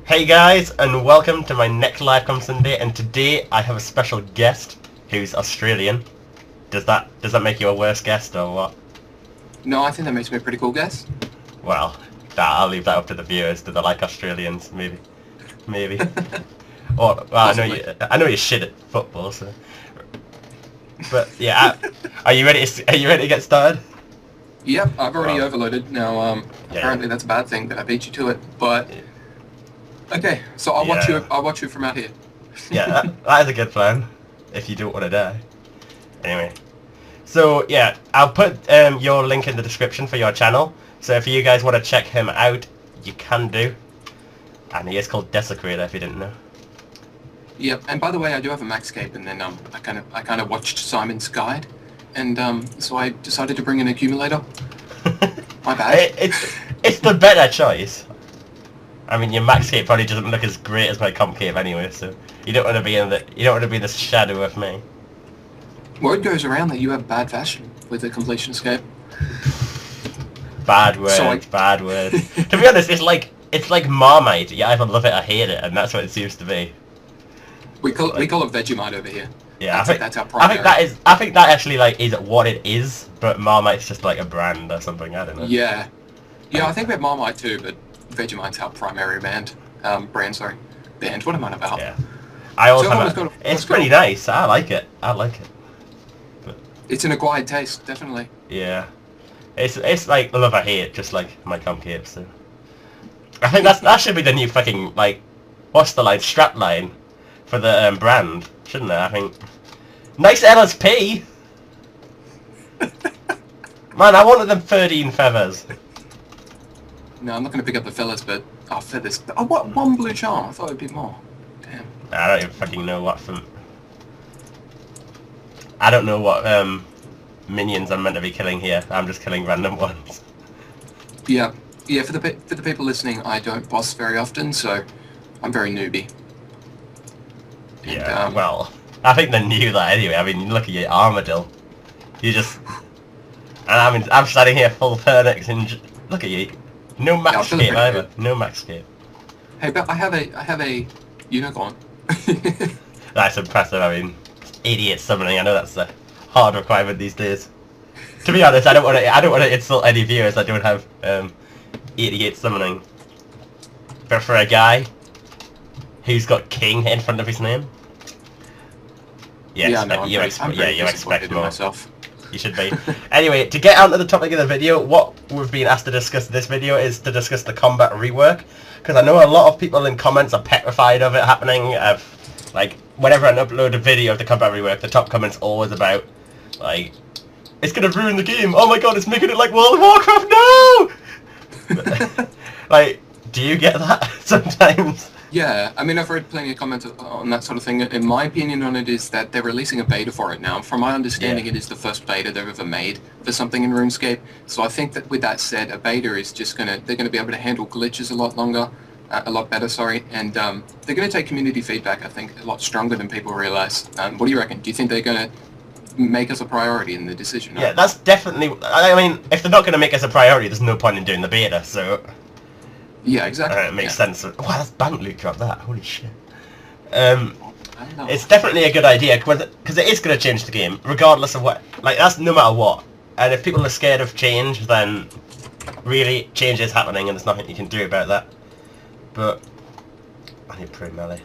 Hey guys, and welcome to my next live com Sunday. And today I have a special guest who's Australian. Does that make you a worse guest or what? No, I think that makes me a pretty cool guest. Well, I'll leave that up to the viewers. Do they like Australians? Maybe. Or well, I know you're shit at football, so. But yeah, are you ready? Are you ready to get started? Yep, I've already overloaded. Now, apparently that's a bad thing that I beat you to it. But okay, so I'll watch you. I'll watch you from out here. Yeah, that is a good plan. If you don't want to die. Anyway, so yeah, I'll put your link in the description for your channel. So if you guys want to check him out, you can do. And he is called Desecrator, if you didn't know. Yep, and by the way, I do have a Maxscape, and then I kind of watched Simon's guide, and so I decided to bring an accumulator. My bad. It's the better choice. I mean, your Maxscape probably doesn't look as great as my Comcape anyway, so you don't want to be in the shadow of me. Word goes around that you have bad fashion with the completion escape. Bad words, bad words. To be honest, it's like Marmite. You either love it or hate it, and that's what it seems to be. We call it Vegemite over here. Yeah, that's our primary. I think that actually is what it is, but Marmite's just like a brand or something. I don't know. Yeah, I think we have Marmite too, but Vegemite's our primary brand. Band. What am I about? Yeah. I also it's pretty nice. I like it. But it's an acquired taste, definitely. Yeah. It's like love or hate, just like my Comcape. So I think that should be the new fucking what's the line? Strap line for the brand, shouldn't it? I think. Nice LSP. Man, I wanted them 13 feathers. No, I'm not going to pick up the feathers, but feathers. Oh, what? One blue charm? I thought it'd be more. Damn. I don't even fucking know what I don't know what minions I'm meant to be killing here. I'm just killing random ones. Yeah. For the people listening, I don't boss very often, so I'm very newbie. Yeah. Well, I think they knew that anyway. I mean, look at your Armadyl. You just. And I'm standing here full Pernix and look at you. No Maxscape either. No Maxscape. Hey, but I have a unicorn. That's impressive. I mean, idiot summoning. I know that's a hard requirement these days. To be honest, I don't want to insult any viewers that don't have idiot summoning. But for a guy who's got king in front of his name, you expect more. Myself. You should be. Anyway, to get on to the topic of the video, what we've been asked to discuss this video is to discuss the combat rework, because I know a lot of people in comments are petrified of it happening. Whenever I upload a video of the combat rework, the top comment's always about, it's gonna ruin the game. Oh my god, it's making it like World of Warcraft. No. Do you get that sometimes? Yeah, I mean, I've read plenty of comments on that sort of thing. In my opinion on it is that they're releasing a beta for it now. From my understanding, it is the first beta they've ever made for something in RuneScape. So I think that with that said, a beta is just they're gonna be able to handle glitches a lot better, sorry. And they're gonna take community feedback, I think, a lot stronger than people realize. What do you reckon? Do you think they're gonna make us a priority in the decision? Yeah, that's definitely. I mean, if they're not gonna make us a priority, there's no point in doing the beta. So. Yeah, exactly. It makes sense. Wow, that's bank loot drop that. Holy shit. It's definitely a good idea because it is going to change the game, regardless of what. That's no matter what. And if people are scared of change, then really change is happening, and there's nothing you can do about that. But I need pro melee.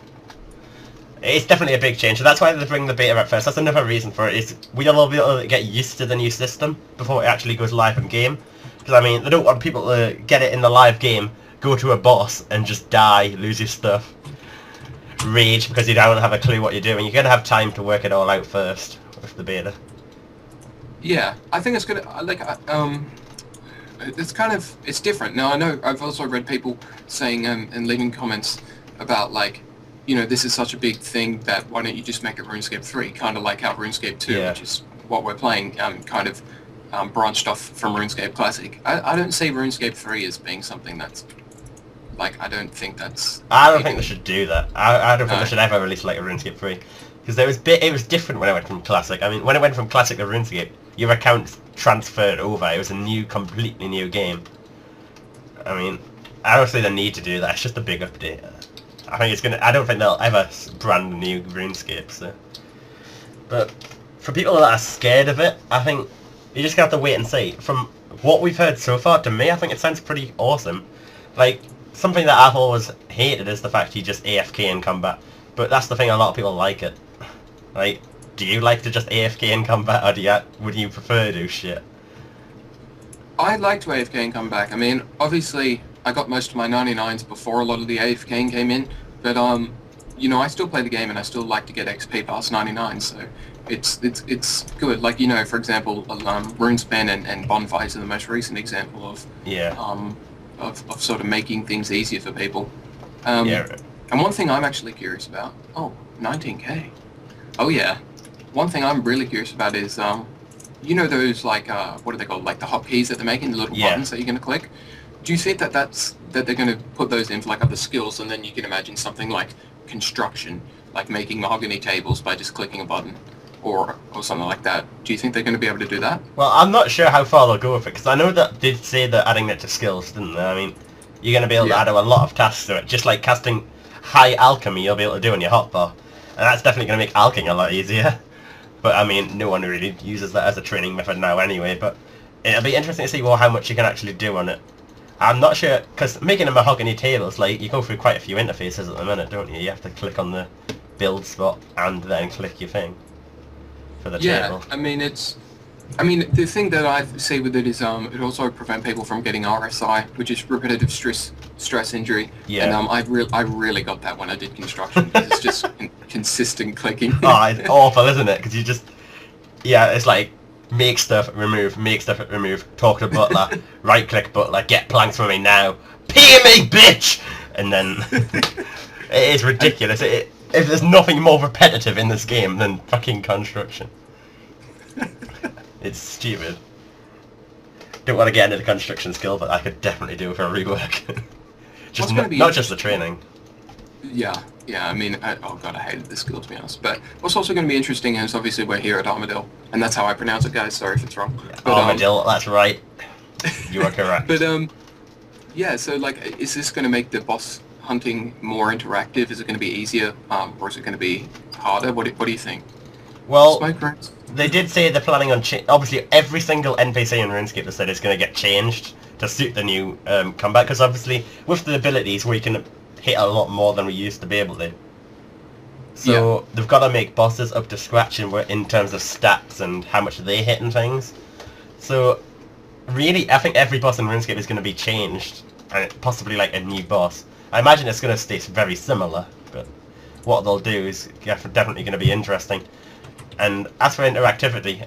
It's definitely a big change, so that's why they bring the beta out first. That's another reason for it. Is we'll be able to get used to the new system before it actually goes live in game. Because I mean, they don't want people to get it in the live game. Go to a boss and just die, lose your stuff, rage because you don't have a clue what you're doing. You're going to have time to work it all out first with the beta. Yeah, I think it's gonna it's different. Now I know I've also read people saying and leaving comments about this is such a big thing that why don't you just make it RuneScape 3, kind of like how RuneScape 2, which is what we're playing, branched off from RuneScape Classic. I don't see RuneScape 3 as being something that's I don't think they should do that. I don't think they should ever release a RuneScape 3. Because it was different when it went from Classic. I mean, when it went from Classic to RuneScape, your account transferred over. It was a completely new game. I mean, I don't see the need to do that. It's just a big update. I think it's gonna. I don't think they'll ever brand new RuneScape. So, but for people that are scared of it, I think you just have to wait and see. From what we've heard so far, to me, I think it sounds pretty awesome. Like, something that I've always hated is the fact you just AFK in combat. But that's the thing, a lot of people like it. Like, do you like to just AFK in combat, or would you prefer to do shit? I'd like to AFK and come back. I mean, obviously, I got most of my 99s before a lot of the AFK came in, but you know, I still play the game and I still like to get XP past 99, so it's good. Like, you know, for example, RuneSpan and Bonfires are the most recent example of of sort of making things easier for people. Yeah. And one thing I'm actually curious about, 19k. Oh yeah, one thing I'm really curious about is you know those, like, what are they called? Like the hotkeys that they're making, the little buttons that you're going to click? Do you think that they're going to put those in for, like, other skills, and then you can imagine something like construction, like making mahogany tables by just clicking a button, or something like that? Do you think they're going to be able to do that? Well, I'm not sure how far they'll go with it, because I know that they did say they're adding it to skills, didn't they? I mean, you're going to be able to add a lot of tasks to it, just like casting high alchemy you'll be able to do on your hotbar. And that's definitely going to make alching a lot easier. But I mean, no one really uses that as a training method now anyway, but it'll be interesting to see how much you can actually do on it. I'm not sure, because making a mahogany tables, like, you go through quite a few interfaces at the minute, don't you? You have to click on the build spot and then click your thing for the table. I mean, the thing that I see with it is it also prevent people from getting RSI, which is repetitive stress injury. Yeah. And I really got that when I did construction, because it's just consistent clicking. Oh, it's awful, isn't it? Because you just, it's like, make stuff, remove, talk to butler, right click butler, get planks for me now, pay me, bitch! And then, it is ridiculous. If there's nothing more repetitive in this game than fucking construction. It's stupid. Don't want to get into the construction skill, but I could definitely do it for a rework. Not just the training. Yeah, I mean, oh god, I hated this skill, to be honest. But what's also going to be interesting is, obviously, we're here at Armadyl, and that's how I pronounce it, guys. Sorry if it's wrong. But, Armadyl, that's right. You are correct. But yeah. So, like, is this going to make the boss hunting more interactive? Is it going to be easier, or is it going to be harder? What do you think? Well, they did say they're planning on obviously every single NPC in RuneScape, they said, is going to get changed to suit the new combat, because obviously with the abilities we can hit a lot more than we used to be able to. So they've got to make bosses up to scratch in terms of stats and how much they hit and things. So really, I think every boss in RuneScape is going to be changed, and possibly like a new boss. I imagine it's going to stay very similar, but what they'll do is definitely going to be interesting. And as for interactivity,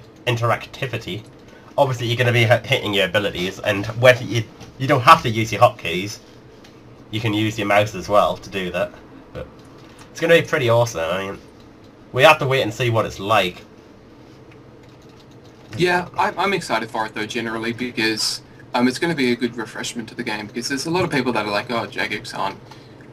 obviously you're going to be hitting your abilities, and whether you don't have to use your hotkeys, you can use your mouse as well to do that. But it's going to be pretty awesome. I mean, we have to wait and see what it's like. Yeah, I'm excited for it though, generally, because it's going to be a good refreshment to the game, because there's a lot of people that are like, oh, Jagex aren't.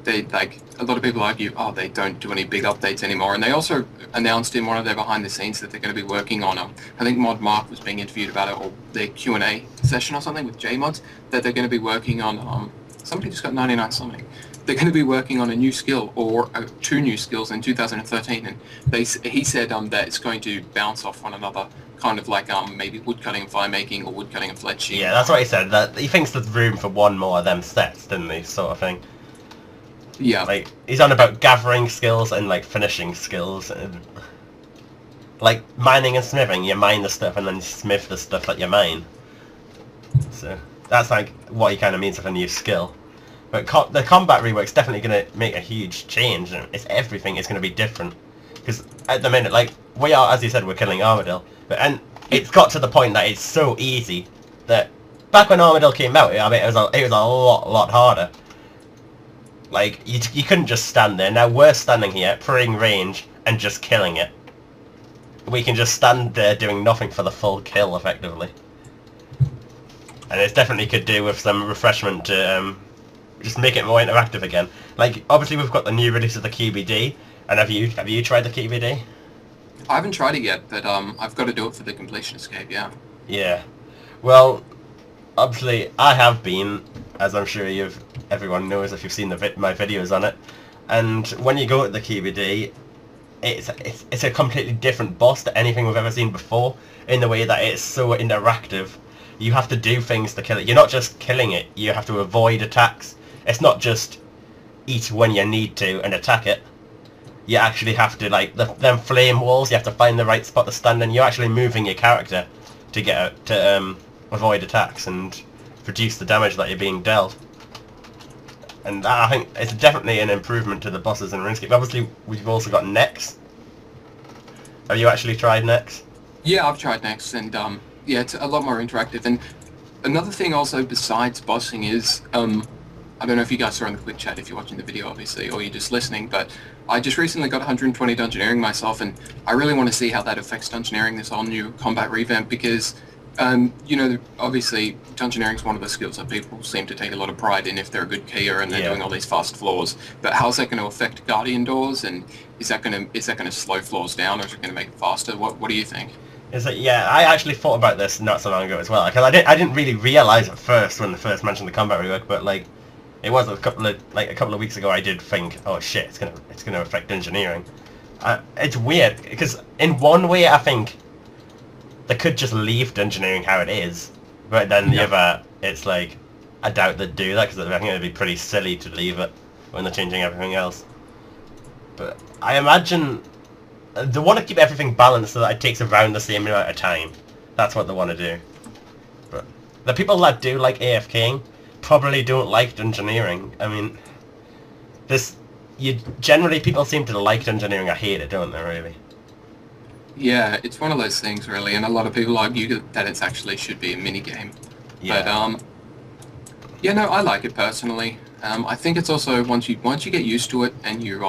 A lot of people argue, oh, they don't do any big updates anymore, and they also announced in one of their behind the scenes that they're going to be working on I think Mod Mark was being interviewed about it, or their Q&A session or something with JMods, that they're going to be working on, somebody just got 99 something, they're going to be working on a new skill, or two new skills in 2013, and he said that it's going to bounce off one another, kind of like maybe woodcutting and fire making, or woodcutting and fletching. Yeah, that's what he said, that he thinks there's room for one more of them sets, didn't he, sort of thing. Yeah. Like, he's on about gathering skills and, like, finishing skills. And, like, mining and smithing, you mine the stuff and then you smith the stuff that you mine. So, that's, like, what he kind of means with a new skill. But the combat rework's definitely going to make a huge change, and everything is going to be different. Because, at the minute, like, we are, as you said, we're killing Armadyl. And it's got to the point that it's so easy that, back when Armadyl came out, I mean, it was a lot harder. Like, you couldn't just stand there. Now we're standing here, putting range, and just killing it. We can just stand there doing nothing for the full kill, effectively. And it definitely could do with some refreshment to just make it more interactive again. Like, obviously we've got the new release of the QBD, and have you tried the QBD? I haven't tried it yet, but I've got to do it for the completion escape, yeah. Yeah. Well, obviously I have been, as I'm sure everyone knows if you've seen my videos on it. And when you go to the QBD, it's a completely different boss to anything we've ever seen before, in the way that it's so interactive. You have to do things to kill it. You're not just killing it, you have to avoid attacks. It's not just eat when you need to and attack it. You actually have to, like, them flame walls, you have to find the right spot to stand in. You're actually moving your character to get out, to avoid attacks and reduce the damage that you're being dealt. And that, I think, it's definitely an improvement to the bosses in RuneScape. Obviously, we've also got Nex. Have you actually tried Nex? Yeah, I've tried Nex, and yeah, it's a lot more interactive. And another thing also besides bossing is, I don't know if you guys saw in the quick chat if you're watching the video, obviously, or you're just listening, but I just recently got 120 Dungeoneering myself, and I really want to see how that affects Dungeoneering, this whole new combat revamp, because you know, obviously, Dungeoneering is one of the skills that people seem to take a lot of pride in if they're a good keyer and they're doing all these fast floors. But how's that going to affect Guardian Doors, and is that going to slow floors down, or is it going to make it faster? What do you think? Is it? Yeah, I actually thought about this not so long ago as well, because I didn't really realize at first when they first mentioned the combat rework, but like it was a couple of weeks ago I did think, oh shit, it's gonna affect Dungeoneering. It's weird because in one way I think they could just leave Dungeoneering how it is, but then the other, it's like, I doubt they'd do that, because I think it'd be pretty silly to leave it when they're changing everything else. But I imagine they want to keep everything balanced so that it takes around the same amount of time. That's what they want to do. But the people that do like AFKing probably don't like Dungeoneering. I mean, generally people seem to like Dungeoneering or hate it, don't they, really? Yeah, it's one of those things, really, and a lot of people argue that it actually should be a mini-game. Yeah. But, yeah, no, I like it personally. I think it's also, once you get used to it and you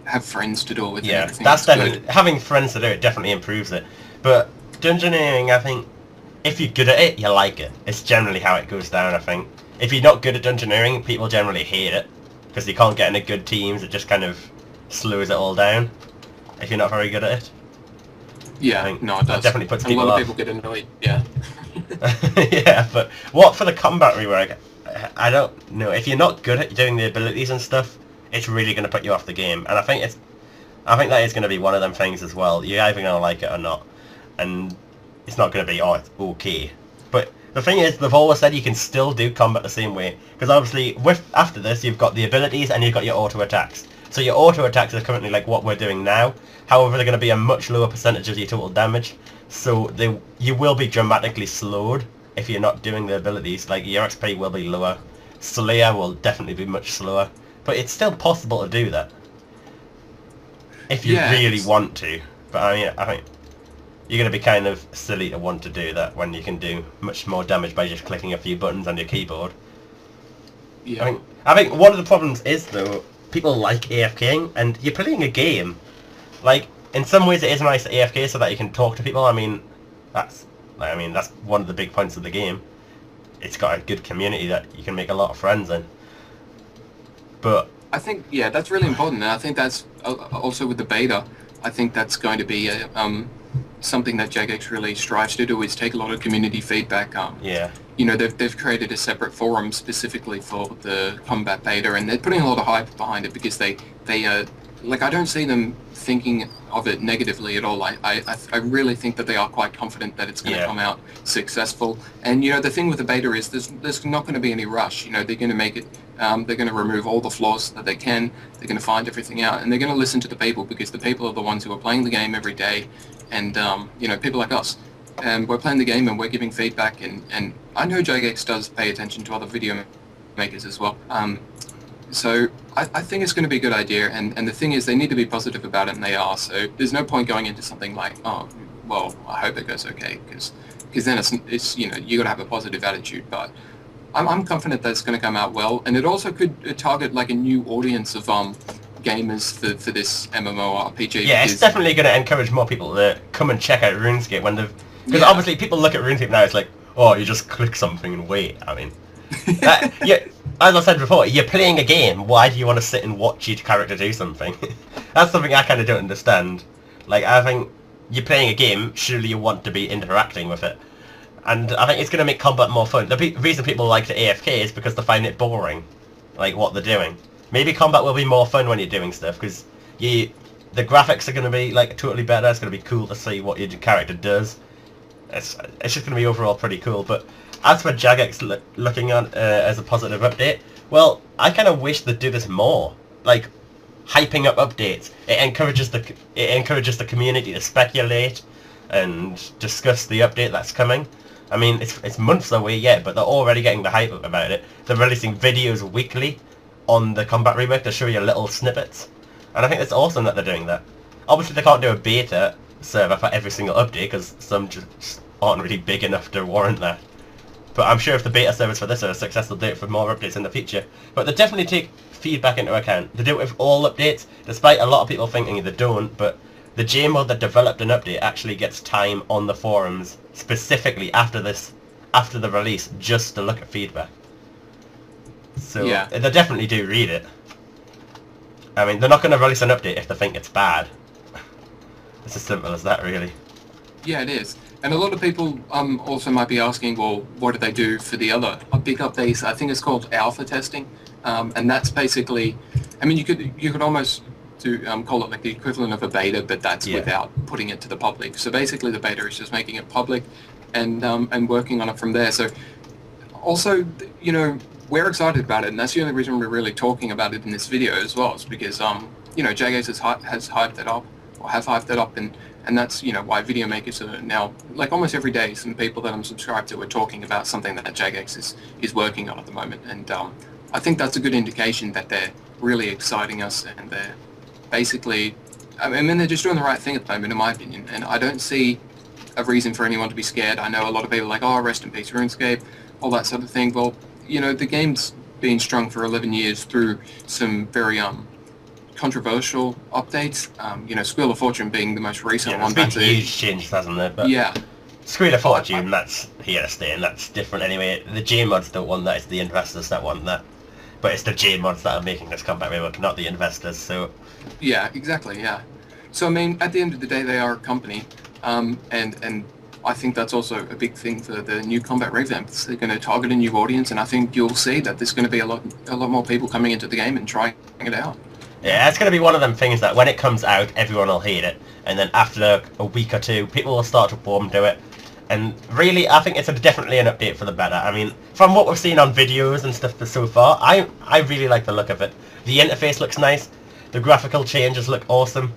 have friends to do it with and everything, that's definitely, having friends to do it definitely improves it. But Dungeoneering, I think, if you're good at it, you like it. It's generally how it goes down, I think. If you're not good at Dungeoneering, people generally hate it, because you can't get into good teams, it just kind of slows it all down, if you're not very good at it. Yeah, no, it does. That definitely puts people off. A lot of people get annoyed, yeah. Yeah, but what for the combat rework, I don't know. If you're not good at doing the abilities and stuff, it's really going to put you off the game. And I think that is going to be one of them things as well. You're either going to like it or not. And it's not going to be, oh, it's okay. But the thing is, they've always said you can still do combat the same way. Because obviously, after this, you've got the abilities and you've got your auto attacks. So your auto attacks are currently like what we're doing now. However, they're going to be a much lower percentage of your total damage. So you will be dramatically slowed if you're not doing the abilities. Like, your XP will be lower. Slayer will definitely be much slower. But it's still possible to do that, if you really want to. But I mean, I think you're going to be kind of silly to want to do that when you can do much more damage by just clicking a few buttons on your keyboard. Yeah. I think one of the problems is, though, people like AFKing, and you're playing a game. Like, in some ways it is nice to AFK so that you can talk to people. I mean, that's one of the big points of the game. It's got a good community that you can make a lot of friends in. But I think, yeah, that's really important, and I think that's also with the beta. I think that's going to be something that Jagex really strives to do, is take a lot of community feedback. Yeah. You know, they've created a separate forum specifically for the combat beta, and they're putting a lot of hype behind it because they like, I don't see them thinking of it negatively at all. I really think that they are quite confident that it's going to come out successful. And, you know, the thing with the beta is there's not going to be any rush. You know, they're going to make it, they're going to remove all the flaws that they can. They're going to find everything out, and they're going to listen to the people, because the people are the ones who are playing the game every day. And, you know, people like us. And we're playing the game and we're giving feedback, and I know Jagex does pay attention to other video makers as well. So I think it's going to be a good idea, and the thing is, they need to be positive about it, and they are. So there's no point going into something like, oh, well, I hope it goes okay, because then it's you know, you got to have a positive attitude. But I'm confident that it's going to come out well, and it also could target like a new audience of gamers for this MMORPG. Yeah, it's definitely going to encourage more people to come and check out RuneScape when they've, because obviously people look at RuneScape now, it's like, oh, you just click something and wait. I mean, as I said before, you're playing a game. Why do you want to sit and watch your character do something? That's something I kind of don't understand. Like, I think you're playing a game, surely you want to be interacting with it. And I think it's going to make combat more fun. The reason people like the AFK is because they find it boring, like what they're doing. Maybe combat will be more fun when you're doing stuff, because the graphics are going to be like totally better. It's going to be cool to see what your character does. It's just going to be overall pretty cool. But as for Jagex looking on as a positive update, well, I kind of wish they'd do this more. Like, hyping up updates. It encourages the community to speculate and discuss the update that's coming. I mean, it's months away yet, but they're already getting the hype up about it. They're releasing videos weekly on the combat rework to show you little snippets, and I think it's awesome that they're doing that. Obviously, they can't do a beta server for every single update because some just aren't really big enough to warrant that. But I'm sure if the beta servers for this are successful, they'll do it for more updates in the future. But they definitely take feedback into account. They do it with all updates, despite a lot of people thinking they don't. But the JMod that developed an update actually gets time on the forums specifically after the release, just to look at feedback. So yeah, they definitely do read it. I mean, they're not going to release an update if they think it's bad. It's as simple as that, really. Yeah, it is. And a lot of people also might be asking, well, what do they do for the other big updates? I think it's called alpha testing, and that's basically, I mean, you could almost call it like the equivalent of a beta, but that's without putting it to the public. So basically, the beta is just making it public, and working on it from there. So also, you know, we're excited about it, and that's the only reason we're really talking about it in this video as well, is because you know, Jagex has hyped it up, or have hyped it up, and that's, you know, why video makers are now, like almost every day, some people that I'm subscribed to are talking about something that Jagex is working on at the moment, and I think that's a good indication that they're really exciting us, and they're basically, I mean, they're just doing the right thing at the moment, in my opinion, and I don't see a reason for anyone to be scared. I know a lot of people are like, oh, rest in peace RuneScape, all that sort of thing. Well, you know, the game's been strung for 11 years through some very controversial updates. You know, Squeal of Fortune being the most recent one. There's been huge changes, hasn't there? But yeah. Squeal of Fortune, that's here to stay, and that's different anyway. The JMods don't want that, it's the investors that want that. But it's the JMods that are making this combat rework, not the investors, so... Yeah, exactly, yeah. So, I mean, at the end of the day, they are a company, and I think that's also a big thing for the new combat revamps. They're going to target a new audience, and I think you'll see that there's going to be a lot more people coming into the game and trying it out. Yeah, it's going to be one of them things that when it comes out, everyone will hate it, and then after a week or two, people will start to warm to it. And really, I think it's definitely an update for the better. I mean, from what we've seen on videos and stuff so far, I really like the look of it. The interface looks nice, the graphical changes look awesome.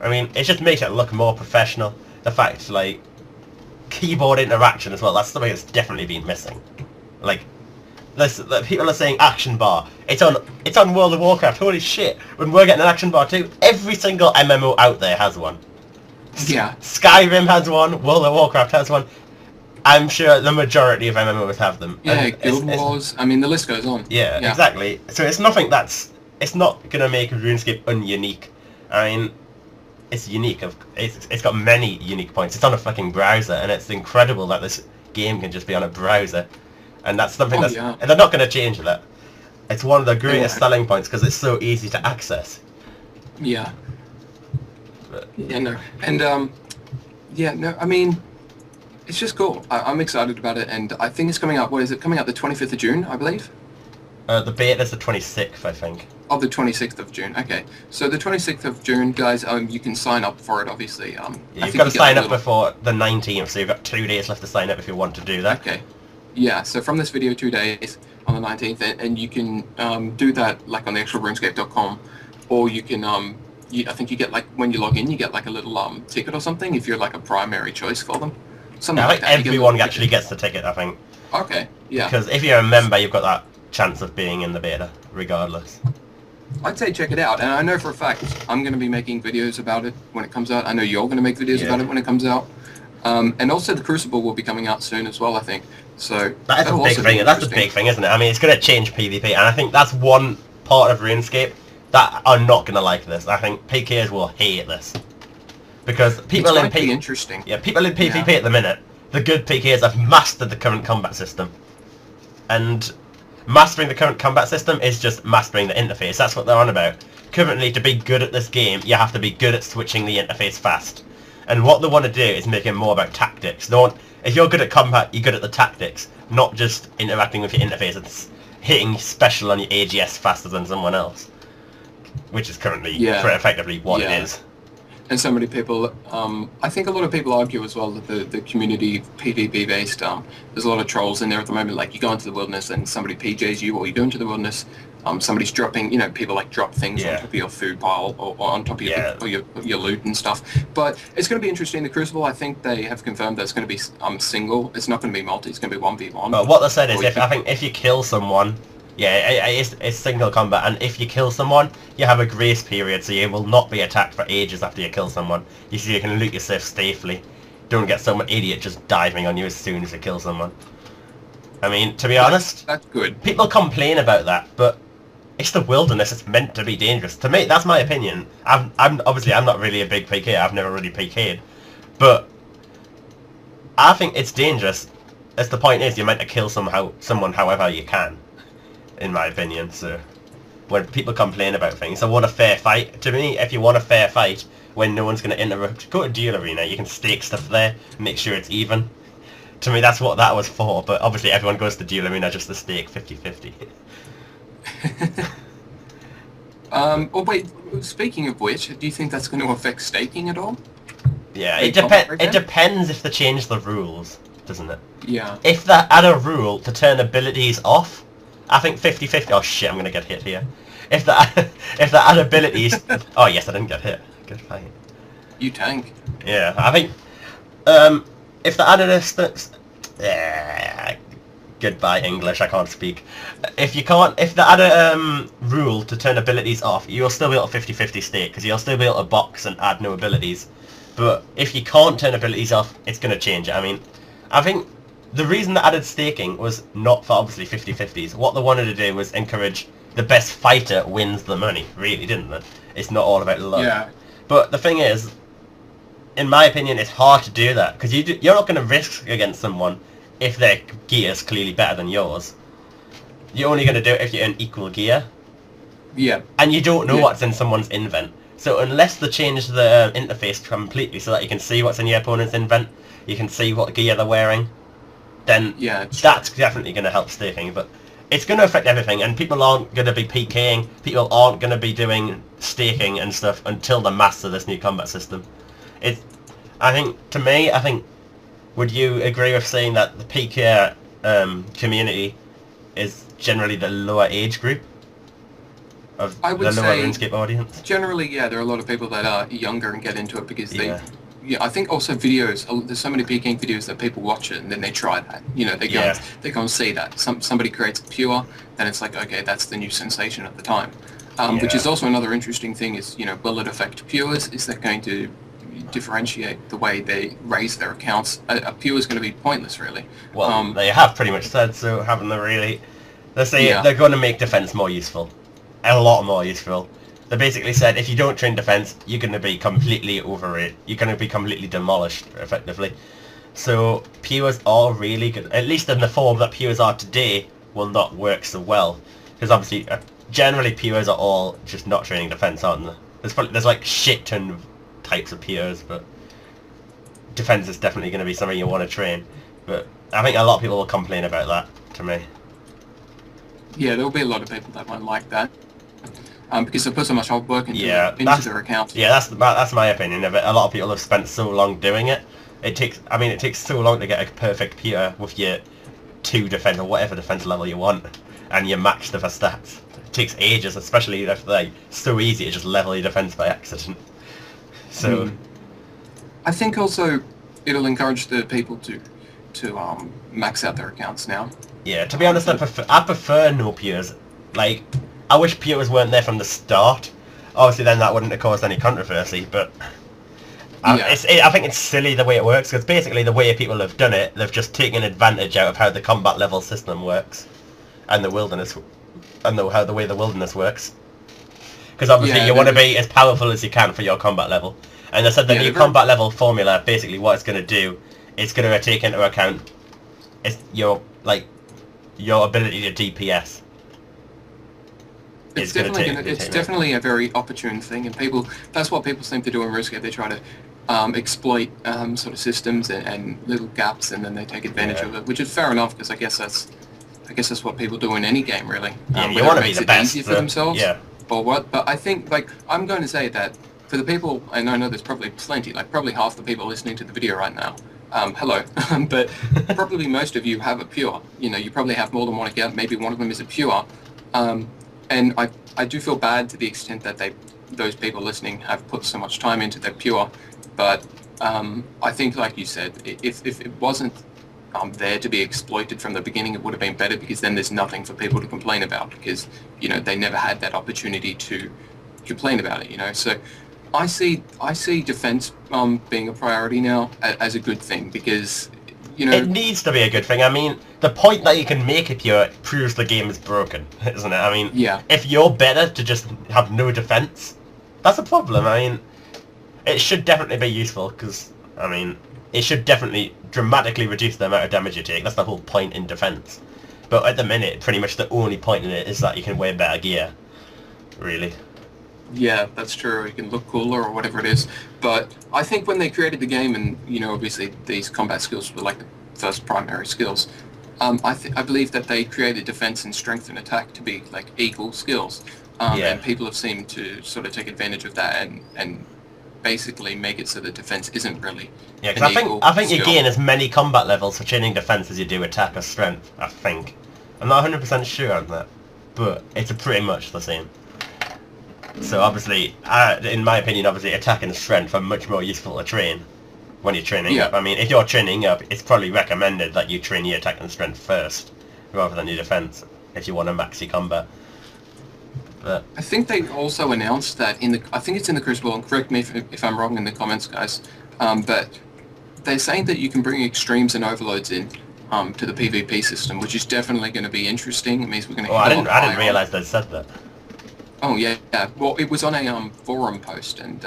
I mean, it just makes it look more professional. The fact, like, keyboard interaction as well, that's something that's definitely been missing. Like, people are saying action bar. It's on World of Warcraft, holy shit. When we're getting an action bar too, every single MMO out there has one. Yeah. Skyrim has one, World of Warcraft has one. I'm sure the majority of MMOs have them. Yeah, Guild Wars, I mean, the list goes on. Yeah, exactly. So it's nothing it's not going to make RuneScape ununique. I mean, it's unique. It's got many unique points. It's on a fucking browser, and it's incredible that this game can just be on a browser. And that's something and they're not going to change that. It's one of the greatest selling points because it's so easy to access. Yeah. Yeah, no. And, yeah, no, I mean, it's just cool. I'm excited about it, and I think it's coming out, what is it, coming out the 25th of June, I believe? The beta is the 26th, I think. Oh, the 26th of June, okay. So the 26th of June, guys, you can sign up for it, obviously. Yeah, you've got to sign up before the 19th, so you've got 2 days left to sign up if you want to do that. Okay. Yeah, so from this video, 2 days on the 19th, and you can do that, like, on the actual RuneScape.com, or you can, I think you get, like, when you log in, you get, like, a little ticket or something, if you're, like, a primary choice for them. Something like that. I think everyone actually gets the ticket, I think. Okay, yeah. Because if you're a member, you've got that chance of being in the beta, regardless. I'd say check it out, and I know for a fact I'm going to be making videos about it when it comes out. I know you're going to make videos about it when it comes out. And also the Crucible will be coming out soon as well, I think. So that's a big thing. That's a big thing, isn't it? I mean, it's going to change PvP, and I think that's one part of RuneScape that are not going to like this. I think PKers will hate this because people in PvP. Interesting. Yeah, people in PvP at the minute, the good PKers have mastered the current combat system, and mastering the current combat system is just mastering the interface. That's what they're on about. Currently, to be good at this game, you have to be good at switching the interface fast. And what they want to do is make it more about tactics. They want, if you're good at combat, you're good at the tactics, not just interacting with your interface and hitting special on your AGS faster than someone else. which is currently Yeah. effectively what Yeah. it is. And so many people, I think a lot of people argue as well that the community PvP based, there's a lot of trolls in there at the moment. Like you go into the wilderness and somebody PJs you, or you go into the wilderness, somebody's dropping, people like drop things on top of your food pile or on top of your loot and stuff. But it's going to be interesting. In the Crucible, I think they have confirmed that it's going to be single. It's not going to be multi. It's going to be 1v1. But what they said is, if you kill someone, it's single combat, and if you kill someone, you have a grace period, so you will not be attacked for ages after you kill someone. You can loot yourself safely. Don't get some idiot just diving on you as soon as you kill someone. I mean, to be honest, that's good. People complain about that, but it's the wilderness. It's meant to be dangerous. To me, that's my opinion. I'm not really a big PK. I've never really PK'd, but I think it's dangerous. As the point is, you're meant to kill someone however you can. In my opinion, so when people complain about things, I want a fair fight. To me, if you want a fair fight, when no one's going to interrupt, go to Duel Arena, you can stake stuff there, make sure it's even. To me, that's what that was for, but obviously everyone goes to Duel Arena just to stake 50-50. Oh wait, speaking of which, do you think that's going to affect staking at all? Yeah, it depends if they change the rules, doesn't it? Yeah. If they add a rule to turn abilities off, I think 50-50... Oh shit, I'm gonna get hit here. If they add abilities... Oh yes, I didn't get hit. Good fight. You tank. Yeah, I think... if they added a... goodbye English, I can't speak. If they add a rule to turn abilities off, you'll still be able to 50-50 stake, because you'll still be able to box and add new abilities. But if you can't turn abilities off, it's gonna change it. I mean, I think... The reason they added staking was not for obviously 50-50s. What they wanted to do was encourage the best fighter wins the money, really, didn't they? It's not all about luck. Yeah. But the thing is, in my opinion, it's hard to do that, because you're not going to risk against someone if their gear is clearly better than yours. You're only going to do it if you're in equal gear. Yeah. And you don't know what's in someone's invent. So unless they change the interface completely so that you can see what's in your opponent's invent, you can see what gear they're wearing, then that's definitely going to help staking. But it's going to affect everything, and people aren't going to be PKing, people aren't going to be doing staking and stuff until they master this new combat system. I think, would you agree with saying that the PK community is generally the lower age group of the lower RuneScape audience? Generally, yeah, there are a lot of people that are younger and get into it because they... Yeah, I think also videos. There's so many PKing videos that people watch it and then they try that. They go and see that. Somebody creates a pure, then it's like, okay, that's the new sensation at the time. Which is also another interesting thing is, will it affect pures? Is that going to differentiate the way they raise their accounts? A pure is going to be pointless, really. Well, they have pretty much said so, haven't they, really? They say they're going to make defense more useful. A lot more useful. They basically said if you don't train defense, you're going to be completely overrated. You're going to be completely demolished, effectively. So pures are really good, at least in the form that pures are today, will not work so well. Because obviously, generally pures are all just not training defense, aren't they? There's like shit ton of types of pures, but defense is definitely going to be something you want to train. But I think a lot of people will complain about that, to me. Yeah, there'll be a lot of people that won't like that. Because they put so much hard work into their account. Yeah, that's my opinion of it. A lot of people have spent so long doing it. It takes so long to get a perfect pure with your 2 defense or whatever defense level you want, and you match the stats. It takes ages, especially if they're so easy to just level your defense by accident. So, I think also it'll encourage the people to max out their accounts now. Yeah, to be honest, I prefer no pures. Like, I wish pures weren't there from the start. Obviously, then that wouldn't have caused any controversy, but I think it's silly the way it works, because basically the way people have done it, they've just taken advantage out of how the combat level system works, and the wilderness, and the way the wilderness works. Because obviously you want to be as powerful as you can for your combat level. And they said the new combat level formula, basically what it's going to do, it's going to take into account your ability to DPS. It's definitely a very opportune thing, and that's what people seem to do in RuneScape. They try to exploit sort of systems and little gaps, and then they take advantage of it, which is fair enough, because I guess that's what people do in any game, really. You want to be the best easier for themselves. Yeah. or what. But I think, like, I'm going to say that for the people, and I know there's probably plenty, like probably half the people listening to the video right now, hello, but probably most of you have a pure. You know, you probably have more than one account. Maybe one of them is a pure, and I do feel bad to the extent that those people listening have put so much time into their pure, but I think, like you said, if it wasn't there to be exploited from the beginning, it would have been better, because then there's nothing for people to complain about, because, you know, they never had that opportunity to complain about it, you know. So I see defense being a priority now as a good thing, because, you know, it needs to be a good thing. I mean, the point that you can make it pure proves the game is broken, isn't it? I mean, yeah, if you're better to just have no defense, that's a problem. I mean, it should definitely be useful, because, I mean, it should definitely dramatically reduce the amount of damage you take. That's the whole point in defense. But at the minute, pretty much the only point in it is that you can wear better gear, really. yeah, that's true. You can look cooler or whatever it is. But I think when they created the game, and, you know, obviously these combat skills were like the first primary skills, I believe that they created defense and strength and attack to be like equal skills. And people have seemed to sort of take advantage of that and basically make it so that defense isn't really. Yeah, because I think you gain as many combat levels for training defense as you do attack or strength. I think. I'm not 100% sure on that, but it's pretty much the same. So obviously, in my opinion, obviously attack and strength are much more useful to train when you're training up. I mean, if you're training up, it's probably recommended that you train your attack and strength first, rather than your defense, if you want to max your combat. But I think they also announced that I think it's in the Crucible, and correct me if I'm wrong in the comments, guys, but they're saying that you can bring extremes and overloads in to the PvP system, which is definitely going to be interesting. It means we're going to. I didn't realise they said that. Oh yeah. Well, it was on a forum post, and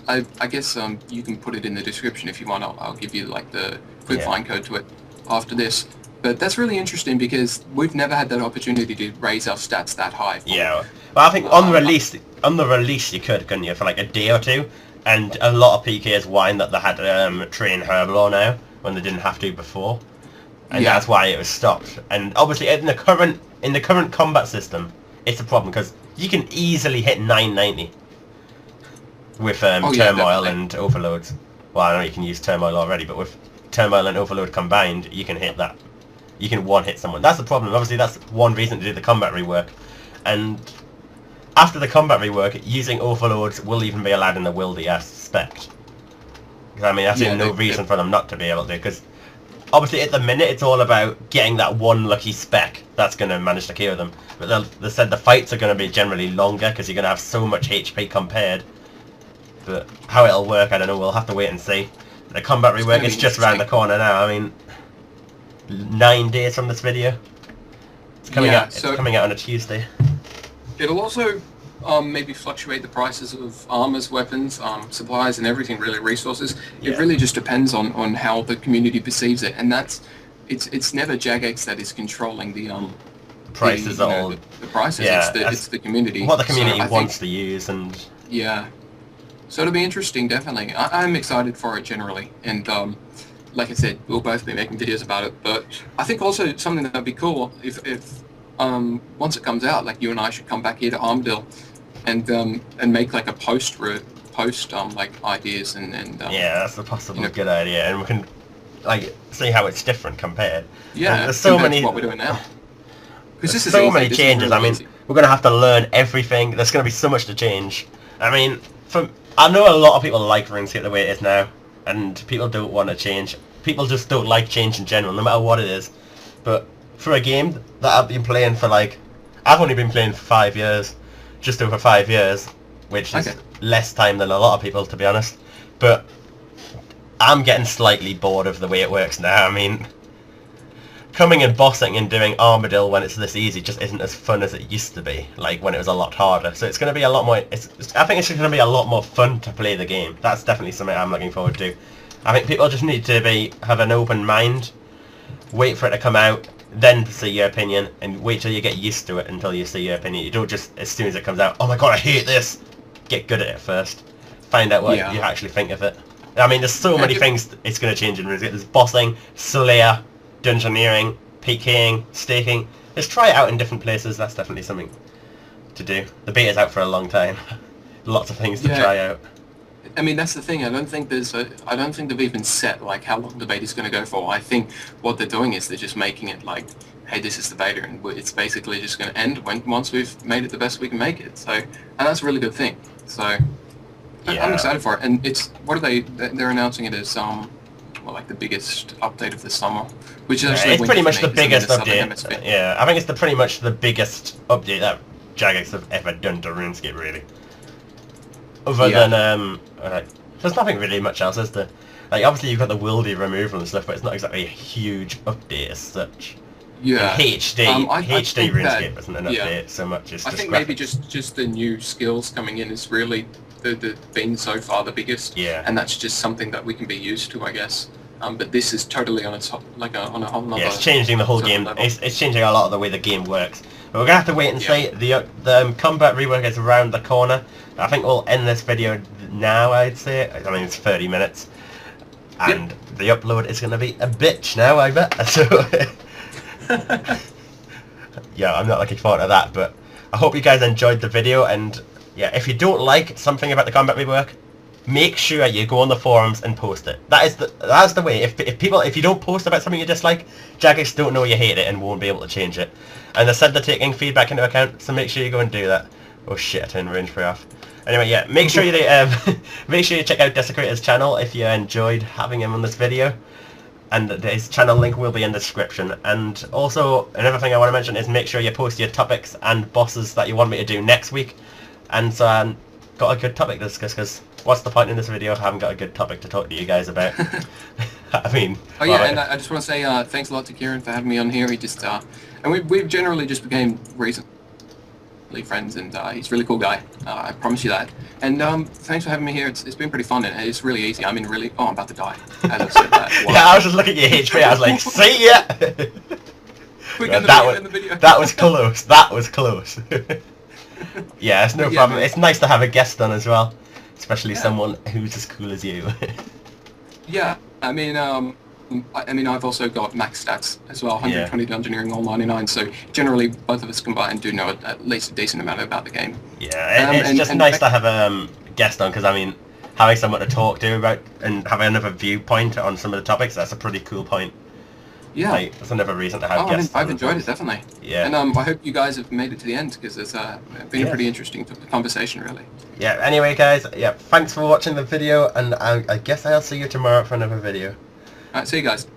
I guess you can put it in the description if you want. I'll give you like the quick find code to it after this. But that's really interesting, because we've never had that opportunity to raise our stats that high. Yeah, well, I think on the release you could, couldn't you, for like a day or two, and a lot of PKs whined that they had to train Herbalaw now when they didn't have to before, and that's why it was stopped. And obviously in the current combat system, it's a problem, because you can easily hit 990 with Turmoil and Overloads. Well, I know you can use Turmoil already, but with Turmoil and Overload combined, you can hit that. You can one-hit someone. That's the problem. Obviously, that's one reason to do the combat rework. And after the combat rework, using Overloads will even be allowed in the Wildy, I suspect. I mean, I see no reason for them not to be able to, because obviously at the minute it's all about getting that one lucky spec that's going to manage to kill them. But they said the fights are going to be generally longer, because you're going to have so much HP compared. But how it'll work, I don't know. We'll have to wait and see. The combat rework is just around the corner now. I mean, 9 days from this video. It's coming out. It's coming out on a Tuesday. It'll also maybe fluctuate the prices of armors, weapons, supplies, and everything. Really, resources. It really just depends on how the community perceives it, and it's never Jagex that is controlling the prices. The prices. Yeah, it's the community. What the community wants to use, and so it'll be interesting. Definitely, I'm excited for it generally, and like I said, we'll both be making videos about it. But I think also something that'd be cool if once it comes out, like you and I should come back here to Armadyl and make like a post like ideas and that's a possible good idea, and we can like see how it's different compared. Yeah, there's so many what we're doing now. Because this is so easy. many changes. Really I mean, we're gonna have to learn everything. There's gonna be so much to change. I mean, I know a lot of people like RuneScape the way it is now, and people don't want to change. People just don't like change in general, no matter what it is. But for a game that I've been playing for I've only been playing for 5 years, just over 5 years, which is less time than a lot of people, to be honest. But I'm getting slightly bored of the way it works now. I mean, coming and bossing and doing Armadyl when it's this easy just isn't as fun as it used to be, like when it was a lot harder. So it's going to be a lot more, I think it's going to be a lot more fun to play the game. That's definitely something I'm looking forward to. I think people just need to have an open mind, wait for it to come out, then see your opinion, and wait till you get used to it until you see your opinion. You don't just, as soon as it comes out, oh my god, I hate this! Get good at it first. Find out what you actually think of it. I mean, there's so many things it's going to change in RuneScape. There's bossing, Slayer, Dungeoneering, PKing, staking. Let's try it out in different places. That's definitely something to do. The beta's out for a long time. Lots of things to try out. I mean, that's the thing. I don't think they've even set like how long the beta's going to go for. I think what they're doing is they're just making it like, hey, this is the beta, and it's basically just going to end once we've made it the best we can make it. So, and that's a really good thing. So, I'm excited for it. And they're announcing it as like the biggest update of the summer, which is actually it's pretty much the biggest update. Yeah, I think it's pretty much the biggest update that Jagex have ever done to RuneScape, really. Other than there's nothing really much else, is there? Like, obviously you've got the wildy removal and stuff, but it's not exactly a huge update as such. Yeah. And HD RuneScape isn't an update so much. It's I just think graphics. maybe just the new skills coming in is really been so far the biggest. Yeah. And that's just something that we can be used to, I guess. But this is totally on its on a whole nother. Yeah, it's changing the whole game. It's changing a lot of the way the game works. But we're gonna have to wait and see. The combat rework is around the corner. I think we'll end this video now. I'd say. I mean, it's 30 minutes, and the upload is gonna be a bitch now. I bet. So. Yeah, I'm not looking forward to that. But I hope you guys enjoyed the video. And yeah, if you don't like something about the combat rework, make sure you go on the forums and post it. That's the way. If you don't post about something you dislike, Jagex don't know you hate it and won't be able to change it. And they said they're taking feedback into account, so make sure you go and do that. Oh shit, I turned range free off. Anyway, yeah, make sure you make sure you check out Desecrator's channel if you enjoyed having him on this video. And his channel link will be in the description. And also, another thing I want to mention is make sure you post your topics and bosses that you want me to do next week. And so got a good topic to discuss, because what's the point in this video if I haven't got a good topic to talk to you guys about? I mean... Oh yeah, and I just want to say thanks a lot to Kieren for having me on here. He just... and we've generally just became recently friends, and he's a really cool guy. I promise you that. And thanks for having me here. It's been pretty fun, and it's really easy. I mean, really... Oh, I'm about to die. As I said that. Wow. Yeah, I was just looking at your HP, I was like, see ya! That was close. That was close. Yeah, it's no problem. It's nice to have a guest on as well, especially someone who's as cool as you. Yeah, I mean, I've also got max stats as well, 120 Dungeoneering, all 99. So generally, both of us combined do know at least a decent amount about the game. Yeah, it's just nice to have a guest on, because I mean, having someone to talk to about and have another viewpoint on some of the topics—that's a pretty cool point. Yeah, like, that's another reason to have guests. I've enjoyed it, definitely. Yeah. And I hope you guys have made it to the end, because it's been a pretty interesting conversation, really. Yeah, anyway guys, yeah, thanks for watching the video, and I guess I'll see you tomorrow for another video. Alright, see you guys.